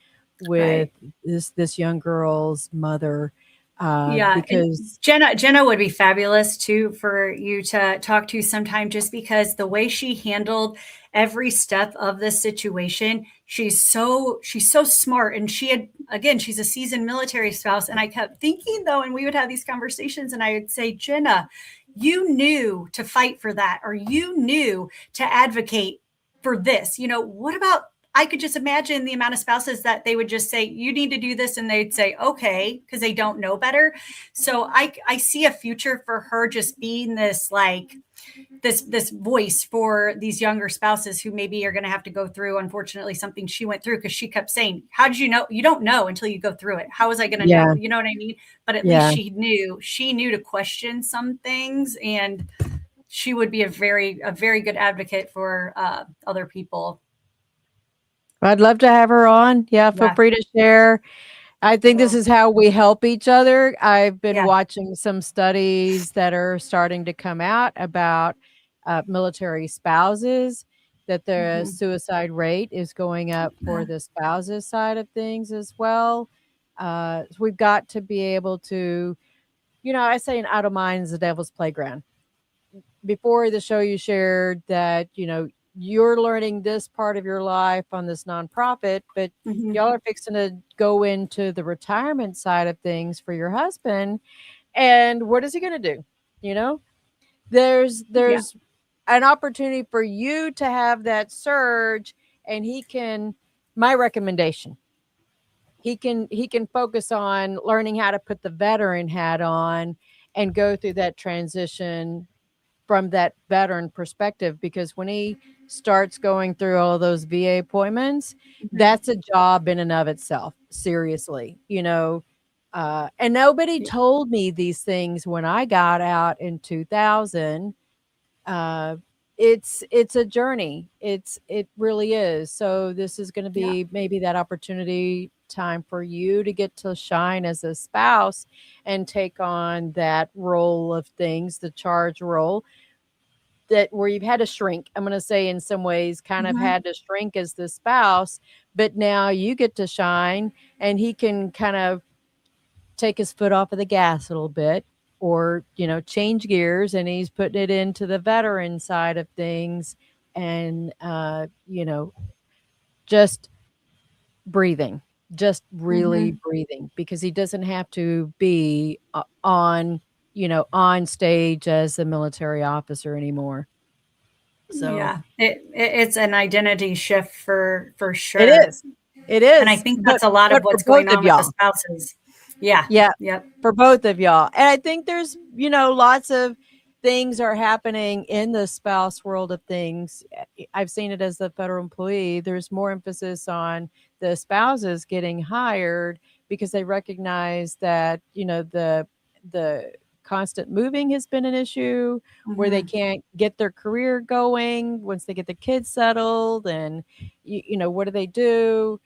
with this young girl's mother. Because Jenna would be fabulous too for you to talk to sometime, just because the way she handled every step of this situation, she's so smart. And she's a seasoned military spouse. And I kept thinking though, and we would have these conversations and I would say, Jenna, you knew to fight for that, or you knew to advocate for this. What about, I could just imagine the amount of spouses that they would just say, you need to do this. And they'd say, okay, because they don't know better. So I see a future for her just being this, like this voice for these younger spouses who maybe are going to have to go through, unfortunately, something she went through, because she kept saying, how did you know? You don't know until you go through it. How was I going to know? You know what I mean? But at least she knew to question some things, and she would be a very good advocate for other people. I'd love to have her on. Yeah, feel free to share. I think this is how we help each other. I've been watching some studies that are starting to come out about military spouses, that the suicide rate is going up for the spouses side of things as well. So we've got to be able to, I say an idle mind is the devil's playground. Before the show, you shared that, you're learning this part of your life on this nonprofit, but Mhm. y'all are fixing to go into the retirement side of things for your husband. And what is he going to do? You know, there's Yeah. an opportunity for you to have that surge, and my recommendation, he can focus on learning how to put the veteran hat on and go through that transition from that veteran perspective, because when he starts going through all those VA appointments, Mhm. that's a job in and of itself, seriously, and nobody Yeah. told me these things when I got out in 2000. uh, it's a journey. It really is. So this is going to Yeah. be maybe that opportunity time for you to get to shine as a spouse and take on that role of things, the charge role, that where you've had to shrink. I'm going to say in some ways kind of Mhm. had to shrink as the spouse, but now you get to shine, and he can kind of take his foot off of the gas a little bit, or change gears, and he's putting it into the veteran side of things, and just breathing, just really Mhm. breathing, because he doesn't have to be on stage as a military officer anymore. So Yeah. It's an identity shift for it sure. is. It And I is. think that's a lot of But for what's both going of on with the y'all. spouses. Yeah. Yeah, Yep. for both of y'all. And I think there's, lots of things are happening in the spouse world of things. I've seen it as a federal employee. There's more emphasis on the spouses getting hired, because they recognize that, the constant moving has been an issue, where they Mhm. can't get their career going once they get the kids settled, and what do they do?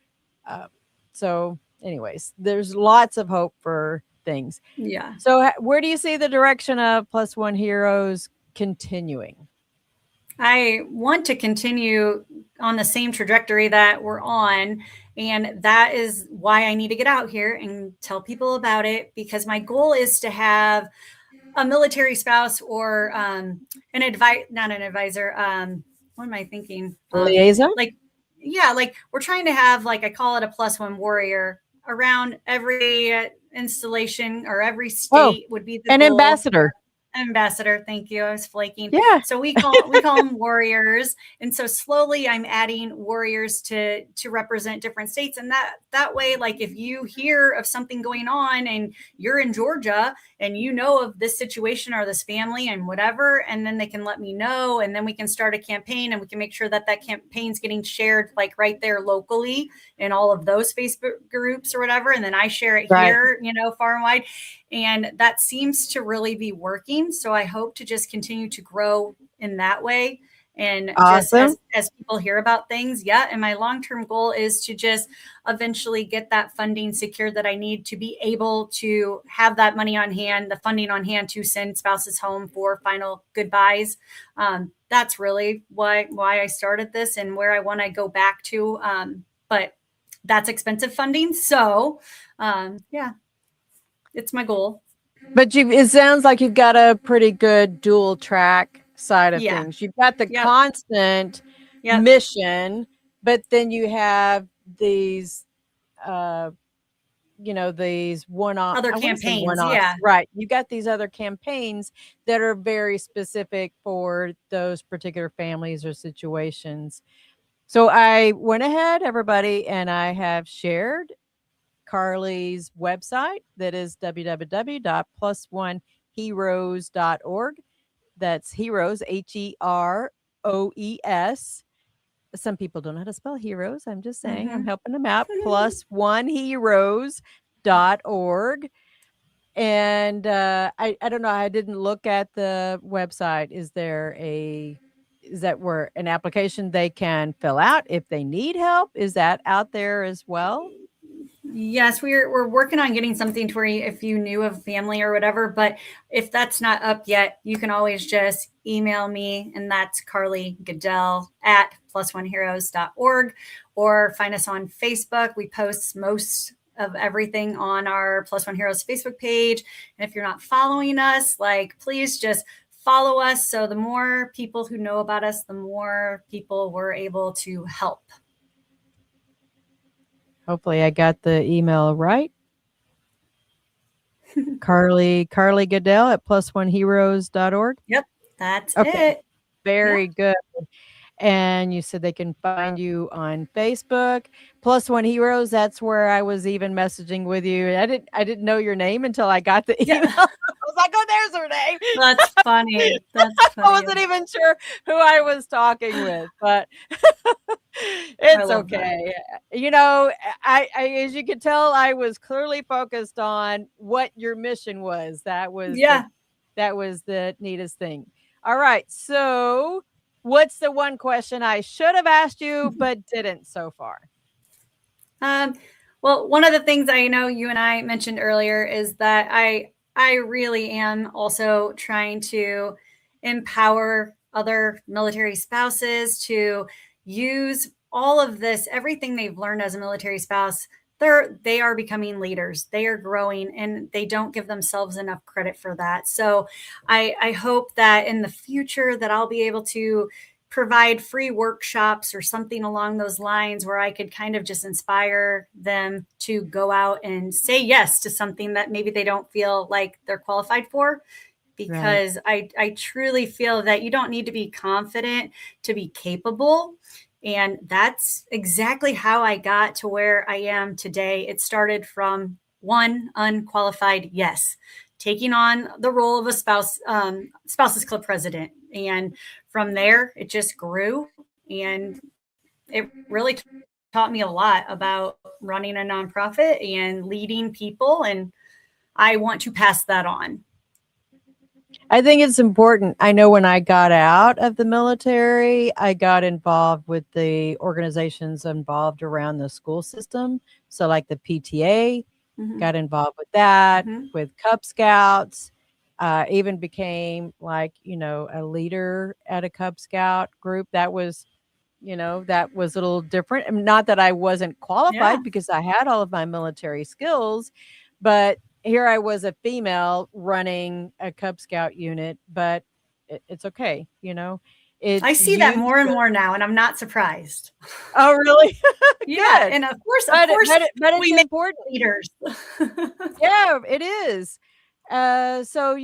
Uh, so, anyways, there's lots of hope for things. Yeah. So, where do you see the direction of Plus One Heroes continuing? I want to continue on the same trajectory that we're on. And that is why I need to get out here and tell people about it, because my goal is to have a military spouse, or not an advisor. What am I thinking? Liaison? Like, yeah, like we're trying to have, like, I call it a plus one warrior around every installation, or every Oh, state would be the an goal. ambassador. Ambassador, thank you. I was flaking. Yeah. So we call them warriors, and so slowly I'm adding warriors to represent different states, and that way, like, if you hear of something going on and you're in Georgia and you know of this situation or this family and whatever, and then they can let me know, and then we can start a campaign, and we can make sure that campaign's getting shared, like, right there locally in all of those Facebook groups or whatever, and then I share it Right. here, far and wide. And that seems to really be working. So I hope to just continue to grow in that way. And just Awesome. as people hear about things. Yeah. And my long-term goal is to just eventually get that funding secured that I need to be able to have that money on hand, the funding on hand, to send spouses home for final goodbyes. That's really why I started this, and where I want to go back to. But that's expensive funding. So yeah, it's my goal. But it sounds like you've got a pretty good dual track side of Yeah. things. You've got the Yep. constant Yep. mission, but then you have these these one-off, Other I want to say campaigns. one-offs, Yeah. right? You got these other campaigns that are very specific for those particular families or situations. So I went ahead, everybody, and I have shared Carly's website, that is www.plusoneheroes.org. That's heroes, HEROES. Some people don't know how to spell heroes. I'm just saying, I'm Mhm. helping them out. Plusoneheroes.org. And I don't know. I didn't look at the website. Is that where an application they can fill out if they need help? Is that out there as well? Yes, we're working on getting something to where if you knew of family or whatever, but if that's not up yet, you can always just email me, and that's Carly Goodell at plusoneheroes.org, or find us on Facebook. We post most of everything on our Plus One Heroes Facebook page. And if you're not following us, like, please just follow us. So the more people who know about us, the more people we're able to help. Hopefully I got the email right. Carly Goodell at +oneheroes.org. Yep, that's Okay. it. Very Yeah. good. And you said they can find you on Facebook. Plus One Heroes, that's where I was even messaging with you. I didn't know your name until I got the email. Yeah. I was like, oh, there's her name. That's funny. That's I funny. wasn't even sure who I was talking with, but I it's love that. okay. You know, I as you could tell, I was clearly focused on what your mission was. Yeah. That was the neatest thing. All right. So what's the one question I should have asked you but didn't so far? Well, one of the things I know you and I mentioned earlier is that I really am also trying to empower other military spouses to use all of this, everything they've learned as a military spouse. They are becoming leaders. They are growing, and they don't give themselves enough credit for that. So I hope that in the future that I'll be able to provide free workshops or something along those lines where I could kind of just inspire them to go out and say yes to something that maybe they don't feel like they're qualified for. Because I truly feel that you don't need to be confident to be capable. And that's exactly how I got to where I am today. It started from one unqualified yes, taking on the role of a spouses club president. And from there, it just grew. And it really taught me a lot about running a nonprofit and leading people. And I want to pass that on. I think it's important. I know when I got out of the military, I got involved with the organizations involved around the school system. So, like the PTA, got involved with that, with Cub Scouts, even became like, a leader at a Cub Scout group. That was a little different. Not that I wasn't qualified because I had all of my military skills, but here I was a female running a Cub Scout unit, but it's okay. I see that more and more now, and I'm not surprised. Oh, really? Yeah. And of course, but we it's make important. leaders. Yeah, it is. So,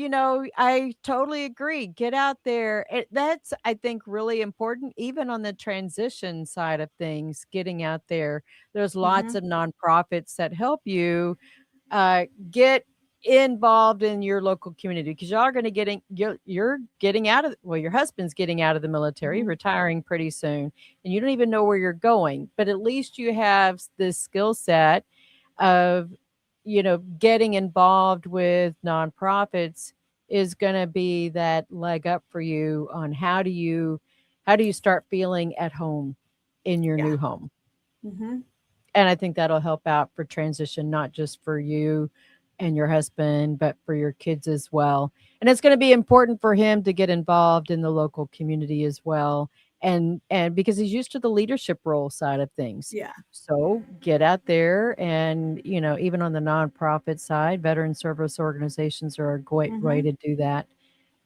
I totally agree. Get out there. That's, I think, really important, even on the transition side of things, getting out there. There's lots of nonprofits that help you get involved in your local community because y'all are going to you're getting out of, well, your husband's getting out of the military, retiring pretty soon, and you don't even know where you're going, but at least you have this skill set of getting involved with nonprofits is going to be that leg up for you on how do you start feeling at home in your new home. And I think that'll help out for transition, not just for you and your husband, but for your kids as well. And it's going to be important for him to get involved in the local community as well. And because he's used to the leadership role side of things. Yeah. So get out there and, even on the nonprofit side, veteran service organizations are a great way to do that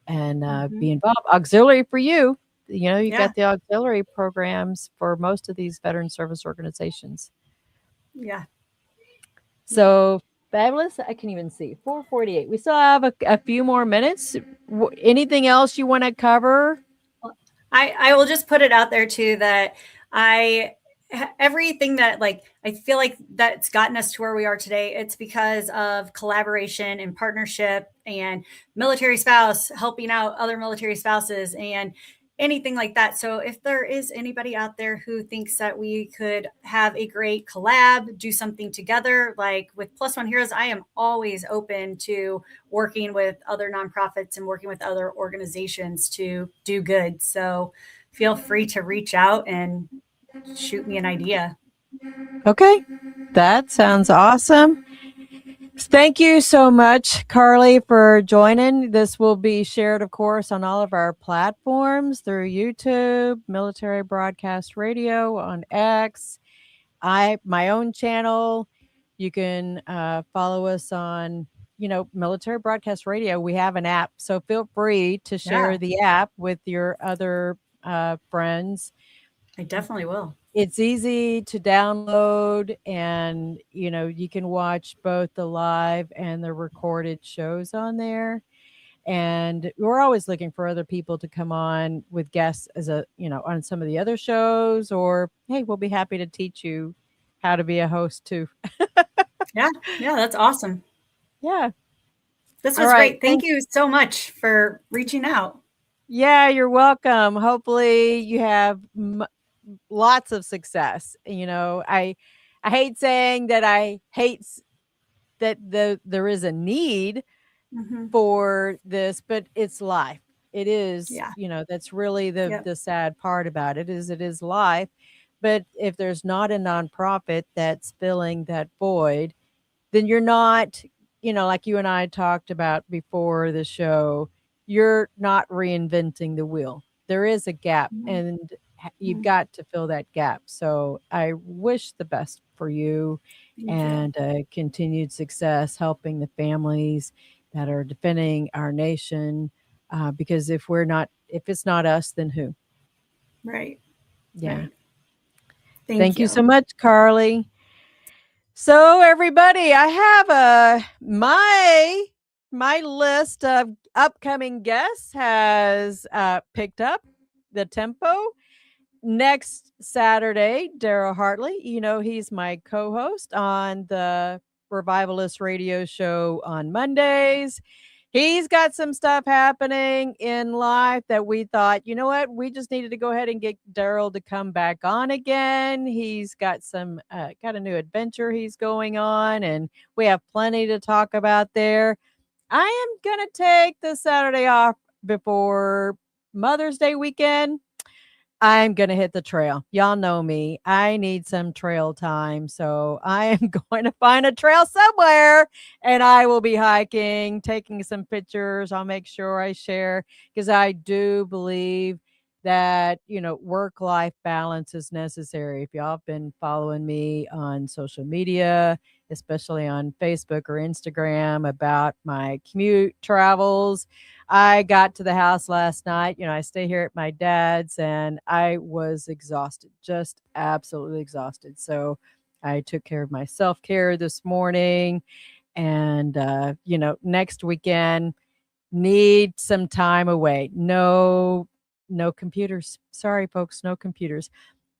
and be involved. Auxiliary for you, you got the auxiliary programs for most of these veteran service organizations. Yeah. So fabulous. I can even see 4:48. We still have a few more minutes. Anything else you want to cover? I will just put it out there too that everything that I feel like that's gotten us to where we are today, it's because of collaboration and partnership and military spouse helping out other military spouses and anything like that. So if there is anybody out there who thinks that we could have a great collab, do something together, like with Plus One Heroes, I am always open to working with other nonprofits and working with other organizations to do good. So feel free to reach out and shoot me an idea. Okay. That sounds awesome. Thank you so much, Carly, for joining. This will be shared, of course, on all of our platforms through YouTube, Military Broadcast Radio, on X, my own channel. You can follow us on Military Broadcast Radio, we have an app. So feel free to share Yeah. the app with your other friends. I definitely will. It's easy to download, and you can watch both the live and the recorded shows on there. And we're always looking for other people to come on with guests on some of the other shows, or hey, we'll be happy to teach you how to be a host too. Yeah, that's awesome. Yeah. This All was right, great. Thank you so much for reaching out. Yeah, you're welcome. Hopefully you have lots of success. I hate saying that there is a need for this, but it's life. It is, that's really the sad part about it is life. But if there's not a nonprofit that's filling that void, then you're not, like you and I talked about before the show, you're not reinventing the wheel. There is a gap, and you've got to fill that gap. So I wish the best for you. And continued success helping the families that are defending our nation. Because if it's not us, then who? Right. Yeah. Right. Thank you so much, Carly. So everybody, I have my list of upcoming guests has picked up the tempo. Next Saturday, Daryl Hartley, he's my co-host on the Revivalist Radio Show on Mondays. He's got some stuff happening in life that we thought, you know what, we just needed to go ahead and get Daryl to come back on again. He's got got a new adventure he's going on, and we have plenty to talk about there. I am going to take the Saturday off before Mother's Day weekend. I'm going to hit the trail. Y'all know me. I need some trail time. So I am going to find a trail somewhere, and I will be hiking, taking some pictures. I'll make sure I share, because I do believe that, work-life balance is necessary. If y'all have been following me on social media, especially on Facebook or Instagram, about my commute travels, I got to the house last night. I stay here at my dad's, and I was exhausted, just absolutely exhausted. So I took care of my self-care this morning, and, next weekend, need some time away. No computers. Sorry, folks, no computers.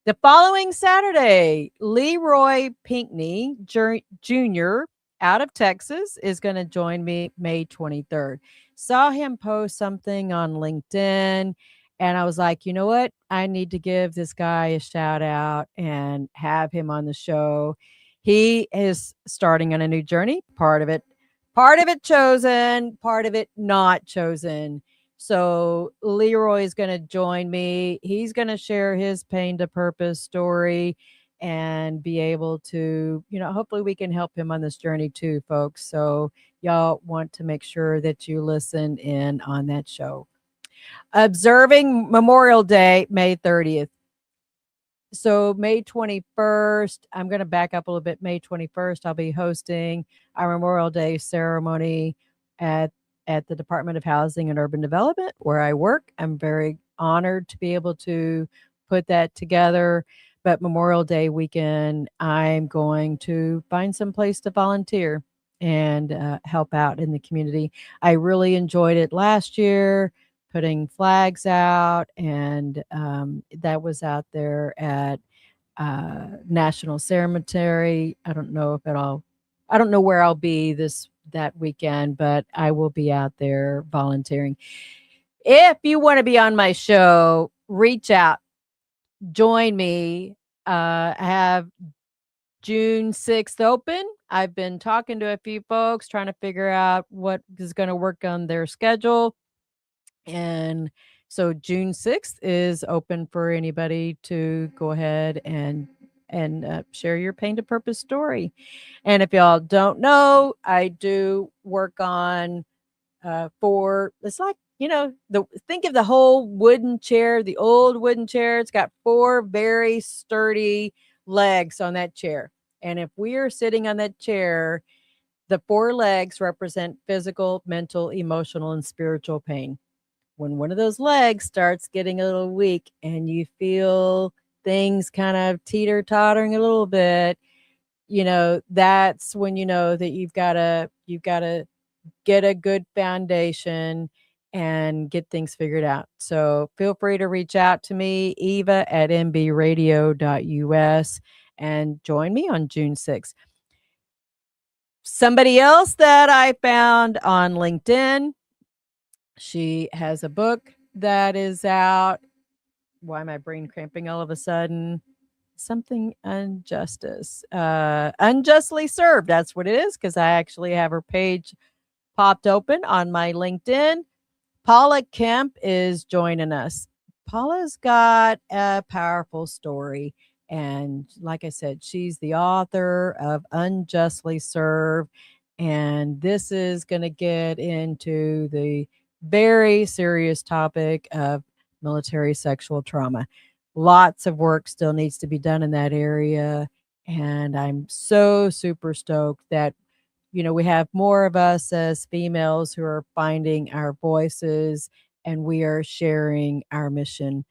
The following Saturday, Leroy Pinckney Jr. out of Texas is going to join me May 23rd. Saw him post something on LinkedIn, and I was like, you know what? I need to give this guy a shout out and have him on the show. He is starting on a new journey. Part of it chosen, part of it not chosen. So Leroy is going to join me. He's going to share his pain to purpose story and be able to, hopefully we can help him on this journey too, folks. So y'all want to make sure that you listen in on that show. Observing Memorial Day, May 30th. So May 21st, I'm going to back up a little bit. May 21st, I'll be hosting our Memorial Day ceremony at the Department of Housing and Urban Development, where I work. I'm very honored to be able to put that together. But Memorial Day weekend, I'm going to find some place to volunteer and help out in the community. I really enjoyed it last year, putting flags out, and that was out there at National Cemetery. I don't know where I'll be that weekend, but I will be out there volunteering. If you want to be on my show, reach out, join me. I have June 6th open. I've been talking to a few folks, trying to figure out what is going to work on their schedule. And so June 6th is open for anybody to go ahead and share your pain to purpose story. And if y'all don't know, I do work on it's like, think of the whole wooden chair, the old wooden chair. It's got 4 very sturdy legs on that chair. And if we are sitting on that chair, The 4 legs represent physical, mental, emotional, and spiritual pain. When one of those legs starts getting a little weak and you feel things kind of teeter-tottering a little bit, that's when you know that you've got to get a good foundation and get things figured out. So feel free to reach out to me, Eva at mbradio.us, and join me on June 6th. Somebody else that I found on LinkedIn, she has a book that is out. Why am I brain cramping all of a sudden? Something injustice. Unjustly served. That's what it is, because I actually have her page popped open on my LinkedIn. Paula Kemp is joining us. Paula's got a powerful story. And like I said, she's the author of Unjustly Served. And this is going to get into the very serious topic of military sexual trauma. Lots of work still needs to be done in that area. And I'm so super stoked that, we have more of us as females who are finding our voices and we are sharing our mission.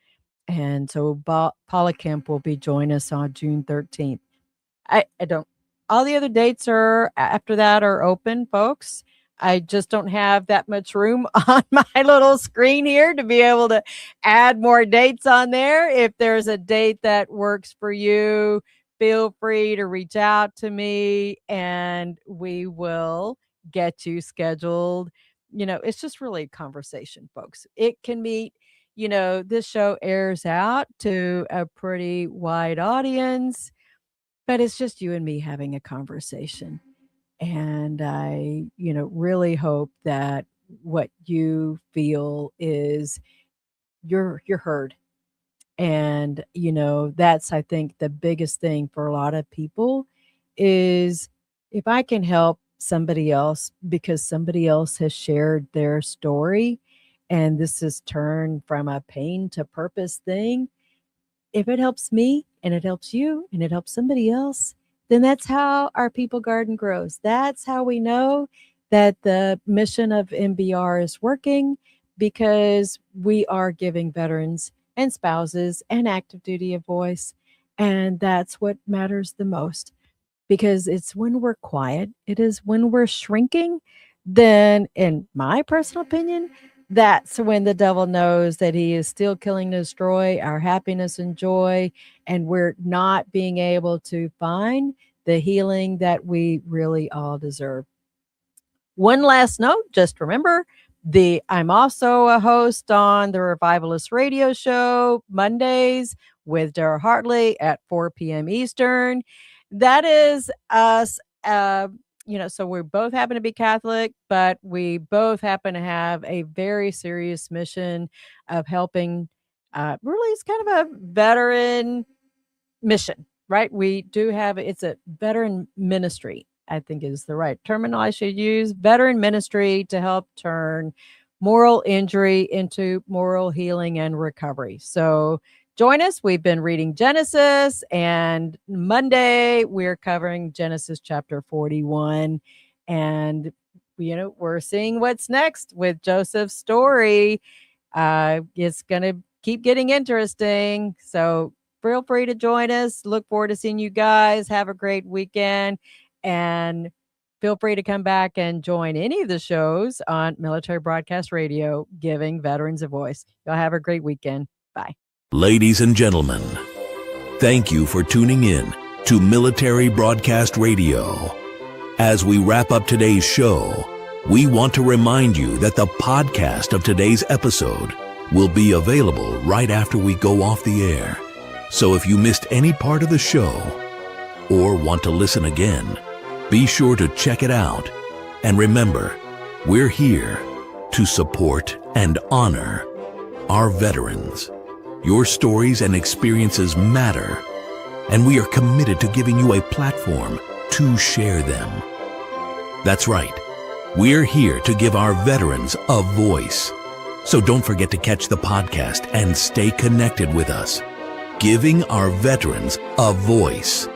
And so Paula Kemp will be joining us on June 13th. All the other dates after that are open, folks. I just don't have that much room on my little screen here to be able to add more dates on there. If there's a date that works for you, feel free to reach out to me and we will get you scheduled. It's just really a conversation, folks. It can meet, this show airs out to a pretty wide audience, but it's just you and me having a conversation. And I, really hope that what you feel is you're heard. And, that's, I think, the biggest thing for a lot of people is if I can help somebody else because somebody else has shared their story and this has turned from a pain to purpose thing. If it helps me and it helps you and it helps somebody else, then that's how our People Garden grows. That's how we know that the mission of MBR is working, because we are giving veterans and spouses and active duty a voice. And that's what matters the most, because it's when we're quiet, it is when we're shrinking, then, in my personal opinion, that's when the devil knows that he is still killing to destroy our happiness and joy, and we're not being able to find the healing that we really all deserve. One last note, just remember, I'm also a host on the Revivalist Radio Show Mondays with Dara Hartley at 4 p.m. Eastern. That is us, so we both happen to be Catholic, but we both happen to have a very serious mission of helping. Really, it's kind of a veteran mission, right? We do have, it's a veteran ministry, I think is the right terminology I should use. Veteran ministry to help turn moral injury into moral healing and recovery. So join us. We've been reading Genesis, and Monday we're covering Genesis chapter 41. And, we're seeing what's next with Joseph's story. It's going to keep getting interesting. So feel free to join us. Look forward to seeing you guys. Have a great weekend. And feel free to come back and join any of the shows on Military Broadcast Radio, giving veterans a voice. Y'all have a great weekend. Bye. Ladies and gentlemen, thank you for tuning in to Military Broadcast Radio. As we wrap up today's show, we want to remind you that the podcast of today's episode will be available right after we go off the air. So if you missed any part of the show or want to listen again, be sure to check it out. And remember, we're here to support and honor our veterans. Your stories and experiences matter, and we are committed to giving you a platform to share them. That's right. We're here to give our veterans a voice. So don't forget to catch the podcast and stay connected with us. Giving our veterans a voice.